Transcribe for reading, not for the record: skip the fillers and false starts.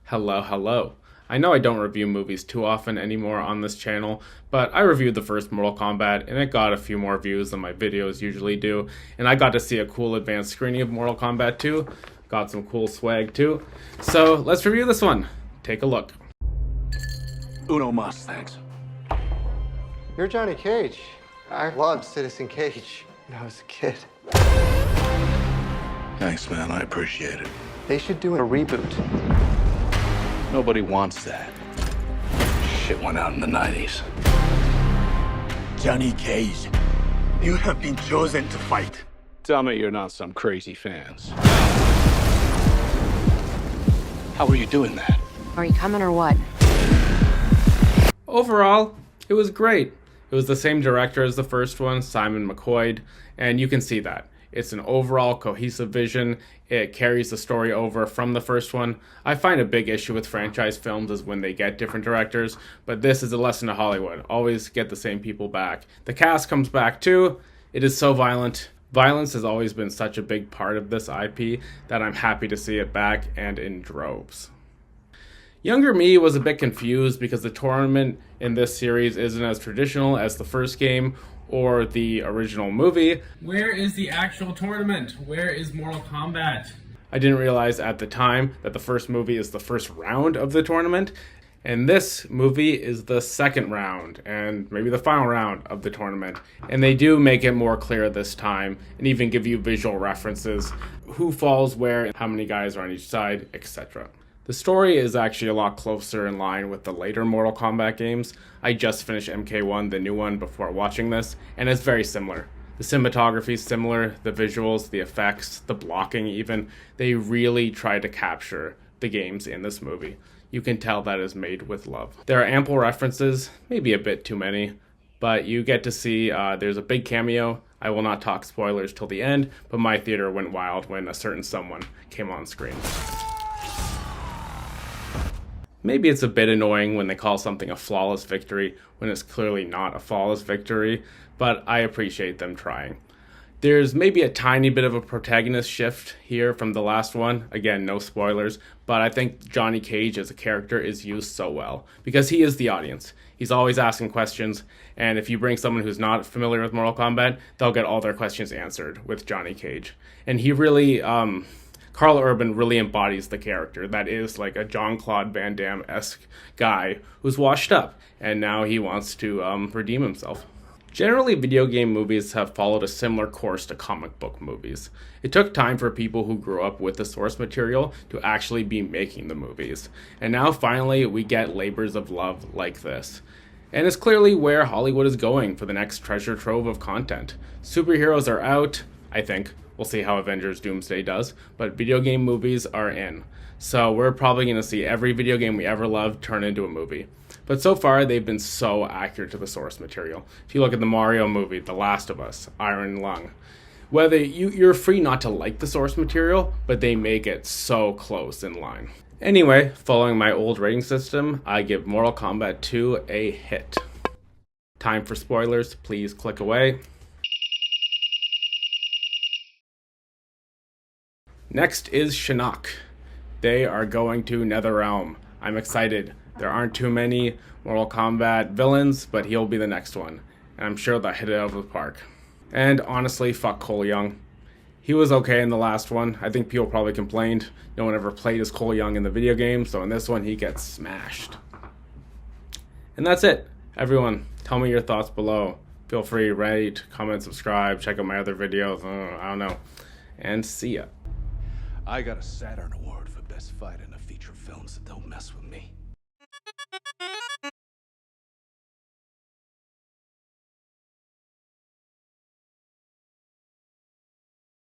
Hello, hello. I know I don't review movies too often anymore on this channel, but I reviewed the first Mortal Kombat and it got a few more views than my videos usually do, and I got to see a cool advanced screening of Mortal Kombat 2. Got some cool swag too. So let's review this one. Take a look. Uno mas, thanks. You're Johnny Cage. I loved Citizen Cage when I was a kid. Thanks, man. I appreciate it. They should do a reboot. Nobody wants that. Shit went out in the 90s. Johnny Cage, you have been chosen to fight. Tell me you're not some crazy fans. How are you doing that? Are you coming or what? Overall, it was great. It was the same director as the first one, Simon McQuoid, and you can see that. It's an overall cohesive vision. It carries the story over from the first one. I find a big issue with franchise films is when they get different directors, but this is a lesson to Hollywood. Always get the same people back. The cast comes back too. It is so violent. Violence has always been such a big part of this IP that I'm happy to see it back and in droves. Younger me was a bit confused because the tournament in this series isn't as traditional as the first game or the original movie. Where is the actual tournament? Where is Mortal Kombat? I didn't realize at the time that the first movie is the first round of the tournament, and this movie is the second round, and maybe the final round of the tournament. And they do make it more clear this time, and even give you visual references, who falls where, how many guys are on each side, etc. The story is actually a lot closer in line with the later Mortal Kombat games. I just finished MK1, the new one, before watching this, and it's very similar. The cinematography is similar, the visuals, the effects, the blocking even. They really try to capture the games in this movie. You can tell that is made with love. There are ample references, maybe a bit too many, but you get to see there's a big cameo. I will not talk spoilers till the end, but my theater went wild when a certain someone came on screen. Maybe it's a bit annoying when they call something a flawless victory when it's clearly not a flawless victory, but I appreciate them trying. There's maybe a tiny bit of a protagonist shift here from the last one. Again, no spoilers, but I think Johnny Cage as a character is used so well because he is the audience. He's always asking questions, and if you bring someone who's not familiar with Mortal Kombat, they'll get all their questions answered with Johnny Cage. And he really, Carl Urban really embodies the character. That is like a Jean-Claude Van Damme-esque guy who's washed up, and now he wants to redeem himself. Generally, video game movies have followed a similar course to comic book movies. It took time for people who grew up with the source material to actually be making the movies. And now finally we get labors of love like this. And it's clearly where Hollywood is going for the next treasure trove of content. Superheroes are out, I think. We'll see how Avengers Doomsday does, but video game movies are in. So we're probably going to see every video game we ever loved turn into a movie. But so far, they've been so accurate to the source material. If you look at the Mario movie, The Last of Us, Iron Lung, whether you're free not to like the source material, but they make it so close in line. Anyway, following my old rating system, I give Mortal Kombat 2 a hit. Time for spoilers, please click away. Next is Shinnok. They are going to Netherrealm. I'm excited. There aren't too many Mortal Kombat villains, but he'll be the next one. And I'm sure they'll hit it out of the park. And honestly, fuck Cole Young. He was okay in the last one. I think people probably complained no one ever played as Cole Young in the video game, so in this one he gets smashed. And that's it. Everyone, tell me your thoughts below. Feel free, rate, comment, subscribe, check out my other videos, I don't know. And see ya. I got a Saturn Award for Best Fight in a feature film, so don't mess with me.